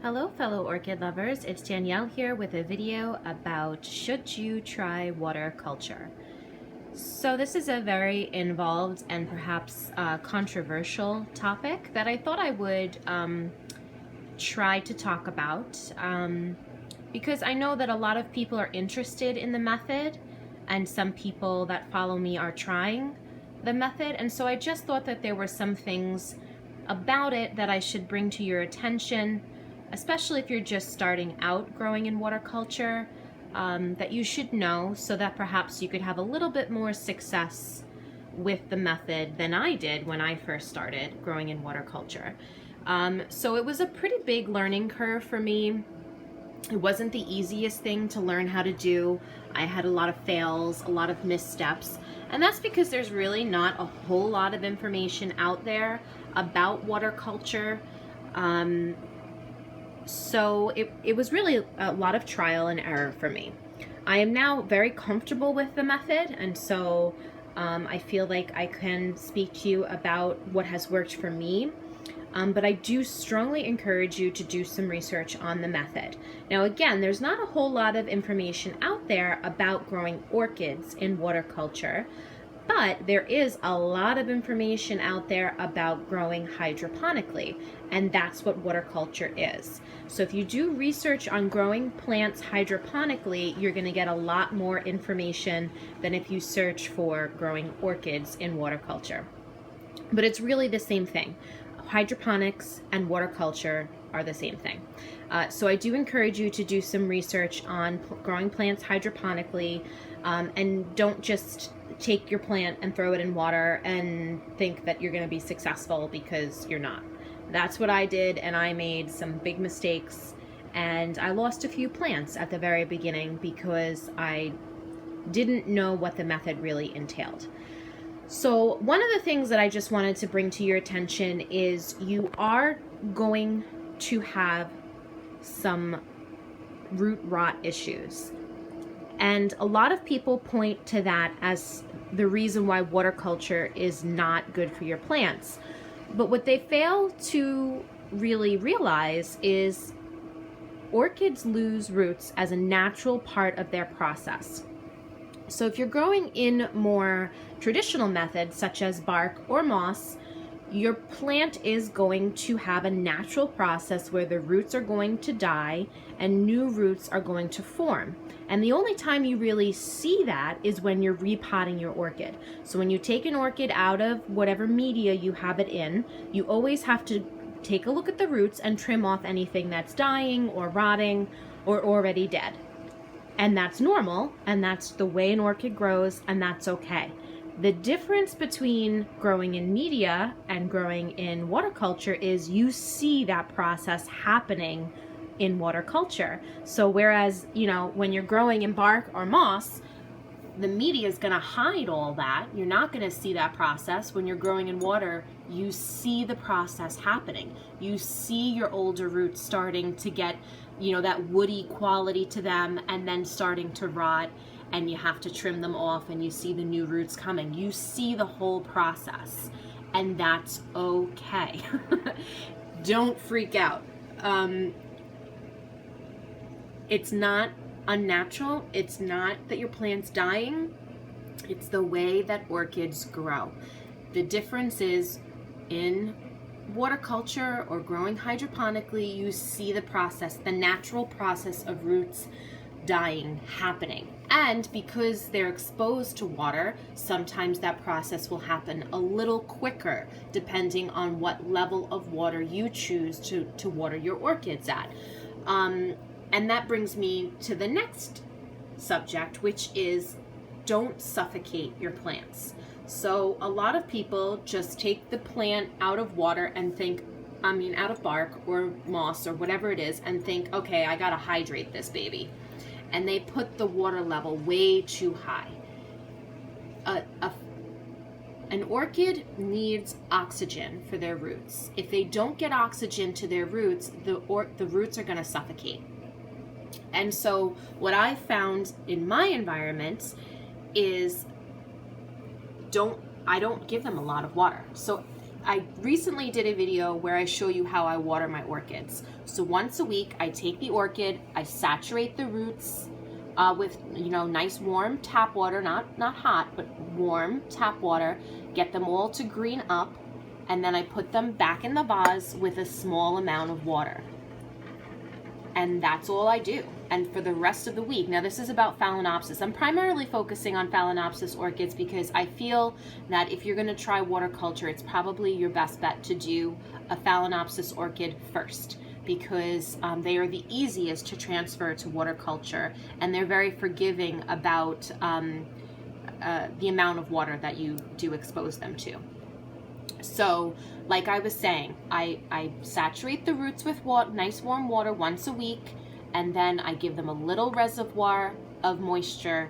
Hello fellow orchid lovers, it's Danielle here with a video about should you try water culture. So this is a very involved and perhaps controversial topic that I thought I would try to talk about because I know that a lot of people are interested in the method and some people that follow me are trying the method, and so I just thought that there were some things about it that I should bring to your attention, especially if you're just starting out growing in water culture, that you should know so that perhaps you could have a little bit more success with the method than I did when I first started growing in water culture. So it was a pretty big learning curve for me. It wasn't the easiest thing to learn how to do. I had a lot of fails, a lot of missteps, and that's because there's really not a whole lot of information out there about water culture. So it was really a lot of trial and error for me. I am now very comfortable with the method, and so I feel like I can speak to you about what has worked for me. But I do strongly encourage you to do some research on the method. Now again, there's not a whole lot of information out there about growing orchids in water culture, but there is a lot of information out there about growing hydroponically, and that's what water culture is. So if you do research on growing plants hydroponically, you're going to get a lot more information than if you search for growing orchids in water culture. But it's really the same thing. Hydroponics and water culture are the same thing. So I do encourage you to do some research on growing plants hydroponically, and don't just take your plant and throw it in water and think that you're going to be successful, because you're not. That's what I did, and I made some big mistakes, and I lost a few plants at the very beginning because I didn't know what the method really entailed. So one of the things that I just wanted to bring to your attention is you are going to have some root rot issues. And a lot of people point to that as the reason why water culture is not good for your plants. But what they fail to really realize is orchids lose roots as a natural part of their process. So if you're growing in more traditional methods such as bark or moss, your plant is going to have a natural process where the roots are going to die and new roots are going to form. And the only time you really see that is when you're repotting your orchid. So when you take an orchid out of whatever media you have it in, you always have to take a look at the roots and trim off anything that's dying or rotting or already dead. And that's normal, and that's the way an orchid grows, and that's okay. The difference between growing in media and growing in water culture is you see that process happening in water culture. So whereas, when you're growing in bark or moss, the media is going to hide all that. You're not going to see that process. When you're growing in water, you see the process happening. You see your older roots starting to get, that woody quality to them, and then starting to rot, and you have to trim them off, and you see the new roots coming. You see the whole process, and that's okay. Don't freak out. It's not unnatural. It's not that your plant's dying. It's the way that orchids grow. The difference is in water culture or growing hydroponically, you see the process, the natural process of roots dying happening. And because they're exposed to water, sometimes that process will happen a little quicker depending on what level of water you choose to water your orchids at. And that brings me to the next subject, which is don't suffocate your plants. So a lot of people just take the plant out of water and out of bark or moss or whatever it is, and think, okay, I gotta hydrate this baby. And they put the water level way too high. An orchid needs oxygen for their roots. If they don't get oxygen to their roots, the roots are gonna suffocate. And so what I found in my environment is I don't give them a lot of water. So I recently did a video where I show you how I water my orchids. So once a week, I take the orchid, I saturate the roots with, you know, nice warm tap water, not hot, but warm tap water, get them all to green up, and then I put them back in the vase with a small amount of water. And that's all I do. And for the rest of the week, now this is about Phalaenopsis. I'm primarily focusing on Phalaenopsis orchids because I feel that if you're going to try water culture, it's probably your best bet to do a Phalaenopsis orchid first, because they are the easiest to transfer to water culture, and they're very forgiving about the amount of water that you do expose them to. So, like I was saying, I saturate the roots with nice warm water once a week, and then I give them a little reservoir of moisture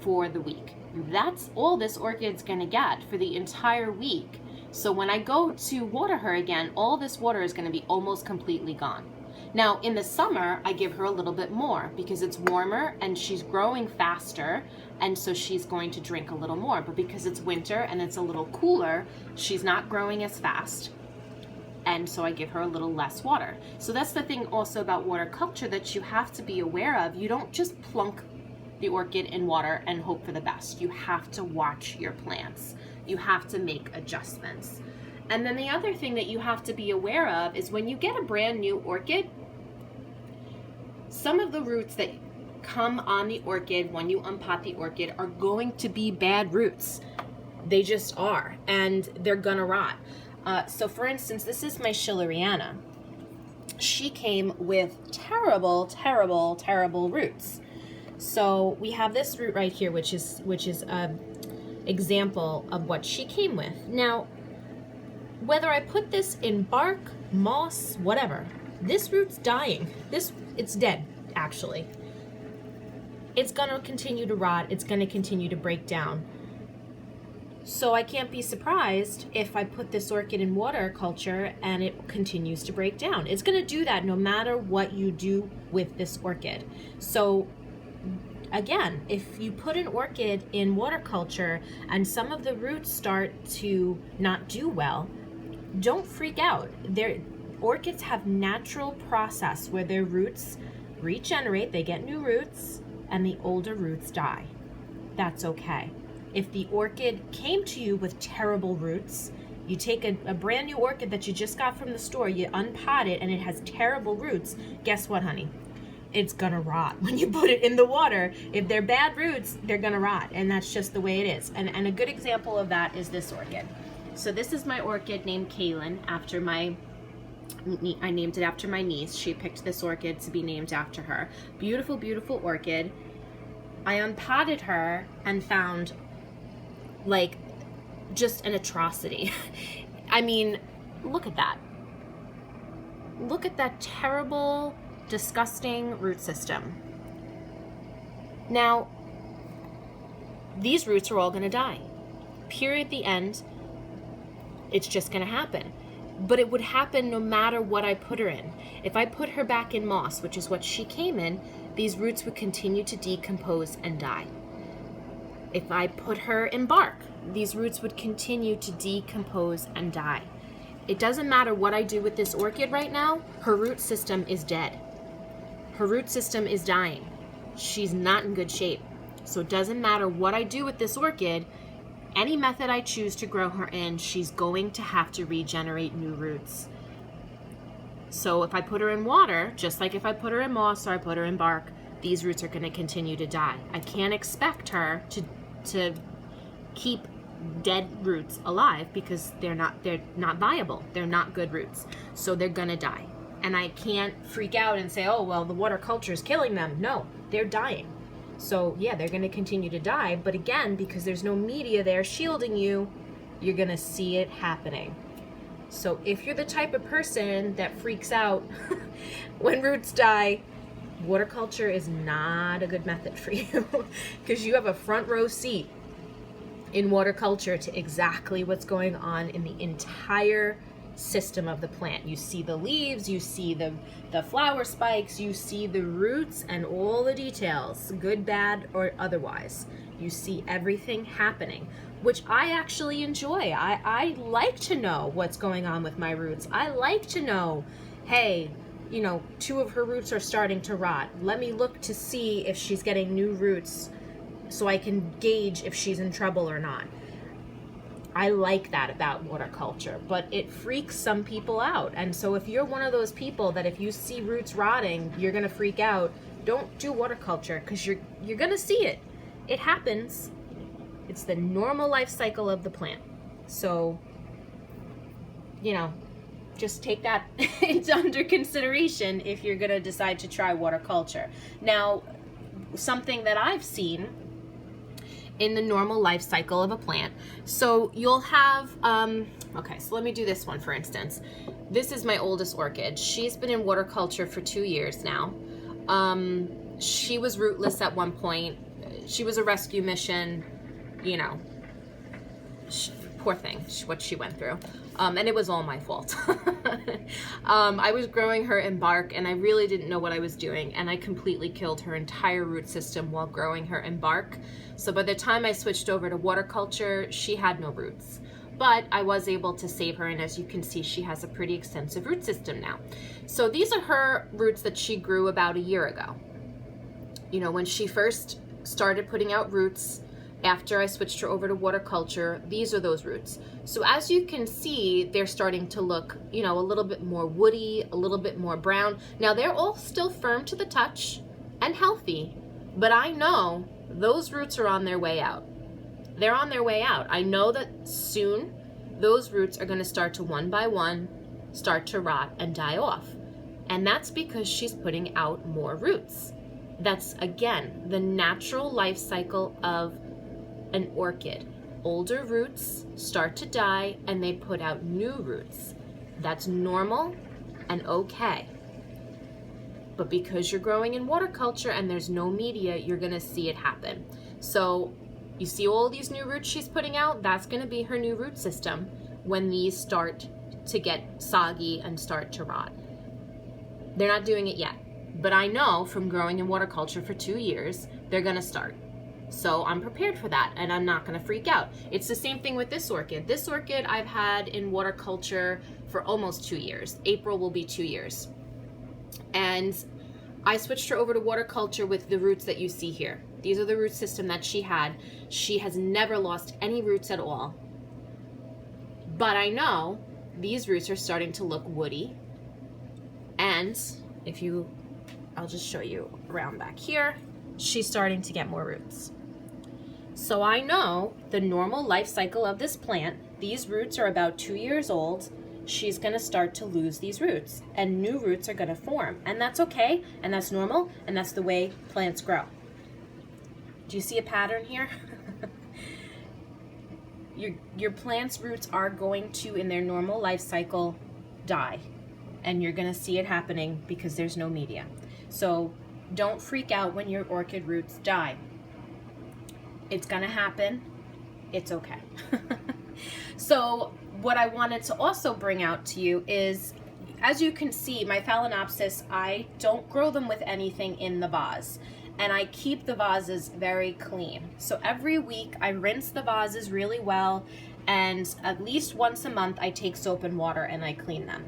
for the week. That's all this orchid's gonna get for the entire week. So when I go to water her again, all this water is gonna be almost completely gone. Now, in the summer, I give her a little bit more because it's warmer and she's growing faster, and so she's going to drink a little more. But because it's winter and it's a little cooler, she's not growing as fast, and so I give her a little less water. So that's the thing also about water culture that you have to be aware of. You don't just plunk the orchid in water and hope for the best. You have to watch your plants. You have to make adjustments. And then the other thing that you have to be aware of is when you get a brand new orchid, some of the roots that come on the orchid when you unpot the orchid are going to be bad roots. They just are, and they're gonna rot. So for instance, this is my Schilleriana. She came with terrible, terrible, terrible roots. So we have this root right here, which is an example of what she came with. Now, whether I put this in bark, moss, whatever, this root's dying. It's dead, actually. It's gonna continue to rot. It's gonna continue to break down. So I can't be surprised if I put this orchid in water culture and it continues to break down. It's gonna do that no matter what you do with this orchid. So again, if you put an orchid in water culture and some of the roots start to not do well, don't freak out. Orchids have natural process where their roots regenerate, they get new roots, and the older roots die. That's okay. If the orchid came to you with terrible roots, you take a brand new orchid that you just got from the store, you unpot it, and it has terrible roots, guess what, honey? It's gonna rot when you put it in the water. If they're bad roots, they're gonna rot, and that's just the way it is. And a good example of that is this orchid. So this is my orchid named Kaylin, I named it after my niece. She picked this orchid to be named after her. Beautiful, beautiful orchid. I unpotted her and found, like, just an atrocity. I mean, look at that. Look at that terrible, disgusting root system. Now, these roots are all gonna die. Period, the end. It's just gonna happen. But it would happen no matter what I put her in. If I put her back in moss, which is what she came in, these roots would continue to decompose and die. If I put her in bark, these roots would continue to decompose and die. It doesn't matter what I do with this orchid right now, her root system is dead. Her root system is dying. She's not in good shape. So it doesn't matter what I do with this orchid, any method I choose to grow her in, she's going to have to regenerate new roots. So if I put her in water, just like if I put her in moss or I put her in bark, these roots are going to continue to die. I can't expect her to keep dead roots alive because they're not viable. They're not good roots. So they're going to die. And I can't freak out and say, oh, well, the water culture is killing them. No, they're dying. So yeah, they're going to continue to die. But again, because there's no media there shielding you, you're going to see it happening. So if you're the type of person that freaks out when roots die, water culture is not a good method for you because you have a front row seat in water culture to exactly what's going on in the entire system of the plant. You see the leaves, you see the flower spikes, you see the roots and all the details, good, bad, or otherwise. You see everything happening, which I actually enjoy. I like to know what's going on with my roots. I like to know, hey, you know, 2 of her roots are starting to rot. Let me look to see if she's getting new roots so I can gauge if she's in trouble or not. I like that about water culture, but it freaks some people out. And so if you're one of those people that if you see roots rotting, you're gonna freak out, don't do water culture, because you're gonna see it. It happens. It's the normal life cycle of the plant. So, you know, just take that under consideration if you're gonna decide to try water culture. Now, something that I've seen in the normal life cycle of a plant. So you'll have, okay, so let me do this one for instance. This is my oldest orchid. She's been in water culture for 2 years now. She was rootless at one point. She was a rescue mission, you know, poor thing, what she went through. And it was all my fault. I was growing her in bark and I really didn't know what I was doing, and I completely killed her entire root system while growing her in bark. So by the time I switched over to water culture, she had no roots. But I was able to save her, and as you can see, she has a pretty extensive root system now. So these are her roots that she grew about a year ago. You know, when she first started putting out roots, after I switched her over to water culture, these are those roots. So as you can see, they're starting to look, you know, a little bit more woody, a little bit more brown. Now they're all still firm to the touch and healthy, but I know those roots are on their way out. They're on their way out. I know that soon those roots are going to start to one by one start to rot and die off. And that's because she's putting out more roots. That's, again, the natural life cycle of an orchid. Older roots start to die and they put out new roots. That's normal and okay. But because you're growing in water culture and there's no media, you're gonna see it happen. So you see all these new roots she's putting out, that's gonna be her new root system when these start to get soggy and start to rot. They're not doing it yet, but I know from growing in water culture for 2 years, they're gonna start. So I'm prepared for that and I'm not gonna freak out. It's the same thing with this orchid. This orchid I've had in water culture for almost 2 years. April will be 2 years. And I switched her over to water culture with the roots that you see here. These are the root system that she had. She has never lost any roots at all. But I know these roots are starting to look woody. And I'll just show you around back here, she's starting to get more roots. So I know the normal life cycle of this plant, these roots are about 2 years old, she's gonna start to lose these roots and new roots are gonna form. And that's okay, and that's normal, and that's the way plants grow. Do you see a pattern here? Your plant's roots are going to, in their normal life cycle, die. And you're gonna see it happening because there's no media. So don't freak out when your orchid roots die. It's gonna happen, it's okay. So what I wanted to also bring out to you is, as you can see, my Phalaenopsis, I don't grow them with anything in the vase. And I keep the vases very clean. So every week I rinse the vases really well, and at least once a month I take soap and water and I clean them.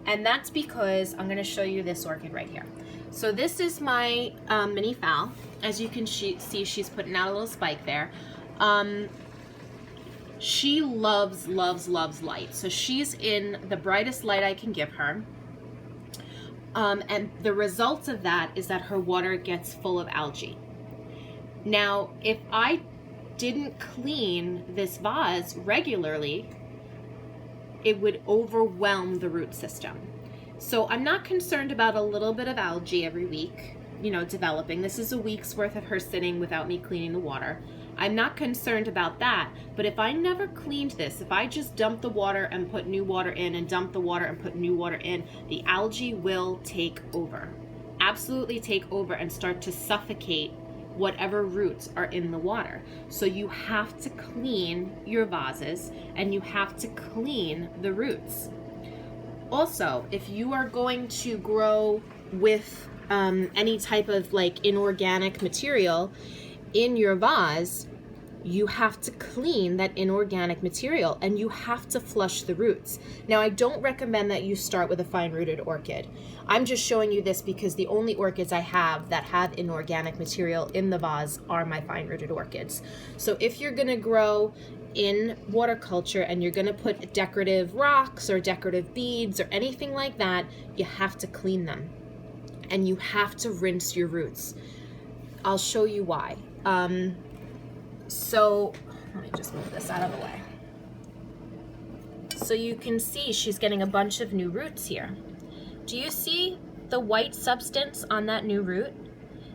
And that's because I'm gonna show you this orchid right here. So this is my mini phal. As you can see, she's putting out a little spike there. She loves light. So she's in the brightest light I can give her. And the results of that is that her water gets full of algae. Now, if I didn't clean this vase regularly, it would overwhelm the root system. So I'm not concerned about a little bit of algae every week, you know, developing. This is a week's worth of her sitting without me cleaning the water. I'm not concerned about that, but if I never cleaned this, if I just dump the water and put new water in and dump the water and put new water in, the algae will take over. Absolutely take over and start to suffocate whatever roots are in the water. So you have to clean your vases and you have to clean the roots. Also, if you are going to grow with any type of like inorganic material, in your vase, you have to clean that inorganic material and you have to flush the roots. Now, I don't recommend that you start with a fine-rooted orchid. I'm just showing you this because the only orchids I have that have inorganic material in the vase are my fine-rooted orchids. So if you're gonna grow in water culture and you're gonna put decorative rocks or decorative beads or anything like that, you have to clean them and you have to rinse your roots. I'll show you why. So let me just move this out of the way. So you can see she's getting a bunch of new roots here. Do you see the white substance on that new root?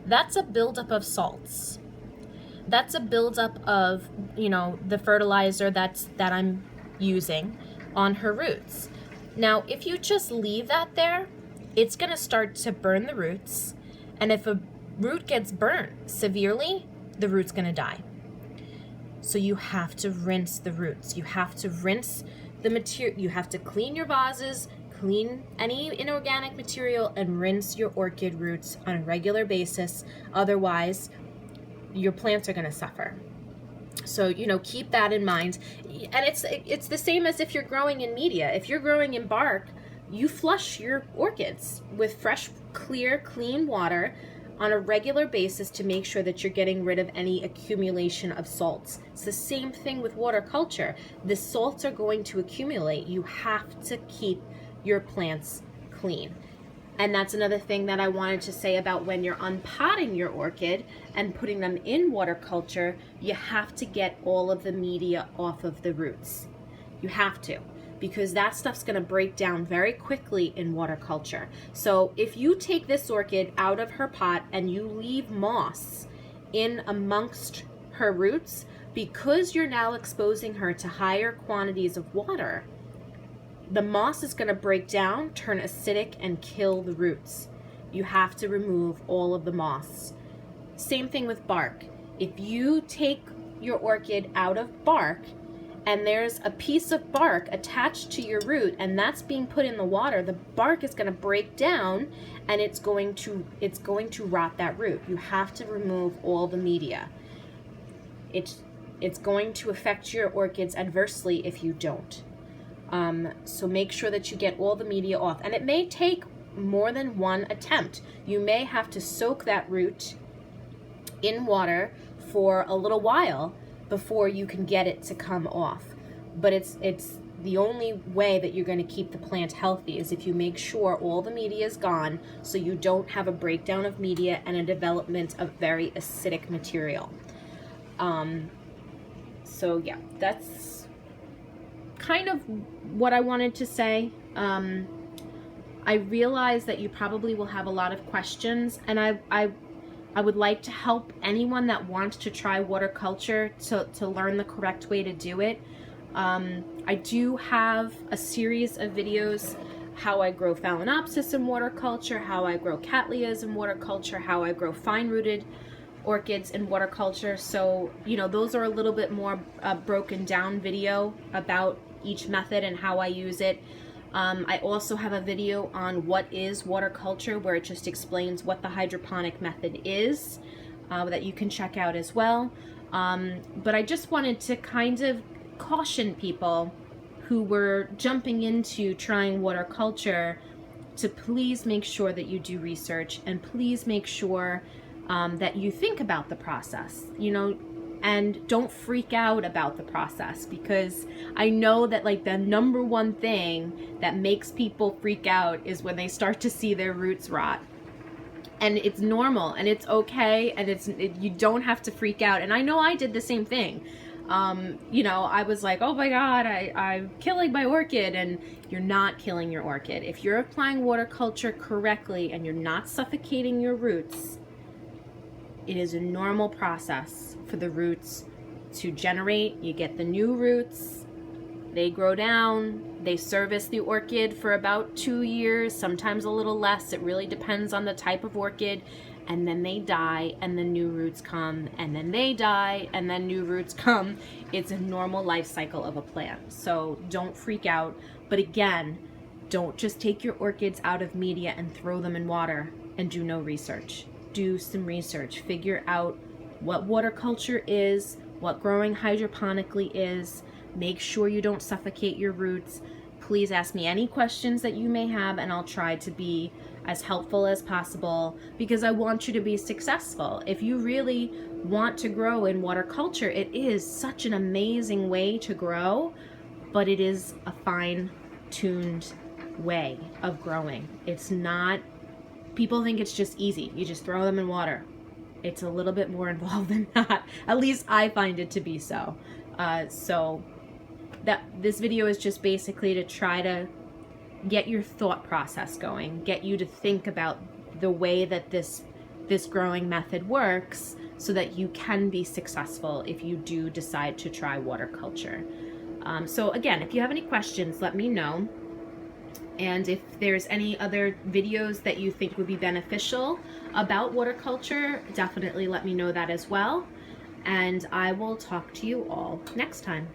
That's a buildup of salts. That's a buildup of, you know, the fertilizer that I'm using on her roots. Now, if you just leave that there, it's gonna start to burn the roots. And if a root gets burnt severely, the root's gonna die. So you have to rinse the roots. You have to rinse the material. You have to clean your vases, clean any inorganic material, and rinse your orchid roots on a regular basis. Otherwise, your plants are going to suffer. So, you know, keep that in mind. And it's the same as if you're growing in media. If you're growing in bark, you flush your orchids with fresh, clear, clean water on a regular basis to make sure that you're getting rid of any accumulation of salts. It's the same thing with water culture. The salts are going to accumulate. You have to keep your plants clean. And that's another thing that I wanted to say about when you're unpotting your orchid and putting them in water culture, you have to get all of the media off of the roots. You have to, because that stuff's gonna break down very quickly in water culture. So if you take this orchid out of her pot and you leave moss in amongst her roots, because you're now exposing her to higher quantities of water, the moss is gonna break down, turn acidic, and kill the roots. You have to remove all of the moss. Same thing with bark. If you take your orchid out of bark, and there's a piece of bark attached to your root and that's being put in the water, the bark is going to break down and it's going to rot that root. You have to remove all the media. It's going to affect your orchids adversely if you don't. So make sure that you get all the media off. And it may take more than one attempt. You may have to soak that root in water for a little while before you can get it to come off. But it's the only way that you're going to keep the plant healthy is if you make sure all the media is gone, so you don't have a breakdown of media and a development of very acidic material. So yeah, that's kind of what I wanted to say. I realize that you probably will have a lot of questions, and I would like to help anyone that wants to try water culture to learn the correct way to do it. I do have a series of videos, how I grow Phalaenopsis in water culture, how I grow Cattleyas in water culture, how I grow fine-rooted orchids in water culture. So, you know, those are a little bit more broken down video about each method and how I use it. I also have a video on what is water culture, where it just explains what the hydroponic method is, that you can check out as well. But I just wanted to kind of caution people who were jumping into trying water culture to please make sure that you do research, and please make sure that you think about the process, you know, and don't freak out about the process, because I know that like the number one thing that makes people freak out is when they start to see their roots rot. And it's normal and it's okay, and you don't have to freak out. And I know I did the same thing. You know, I was like, oh my God, I'm killing my orchid. And you're not killing your orchid. If you're applying water culture correctly and you're not suffocating your roots, it is a normal process for the roots to generate. You get the new roots, they grow down, they service the orchid for about 2 years, sometimes a little less. It really depends on the type of orchid. And then they die, and then new roots come, and then they die, and then new roots come. It's a normal life cycle of a plant. So don't freak out. But again, don't just take your orchids out of media and throw them in water and do no research. Do some research. Figure out what water culture is, what growing hydroponically is. Make sure you don't suffocate your roots. Please ask me any questions that you may have, and I'll try to be as helpful as possible, because I want you to be successful. If you really want to grow in water culture, it is such an amazing way to grow, but it is a fine-tuned way of growing. It's not, people think it's just easy. You just throw them in water. It's a little bit more involved than that. At least I find it to be so. So this video is just basically to try to get your thought process going, get you to think about the way that this growing method works, so that you can be successful if you do decide to try water culture. So again, if you have any questions, let me know. And if there's any other videos that you think would be beneficial about water culture, definitely let me know that as well. And I will talk to you all next time.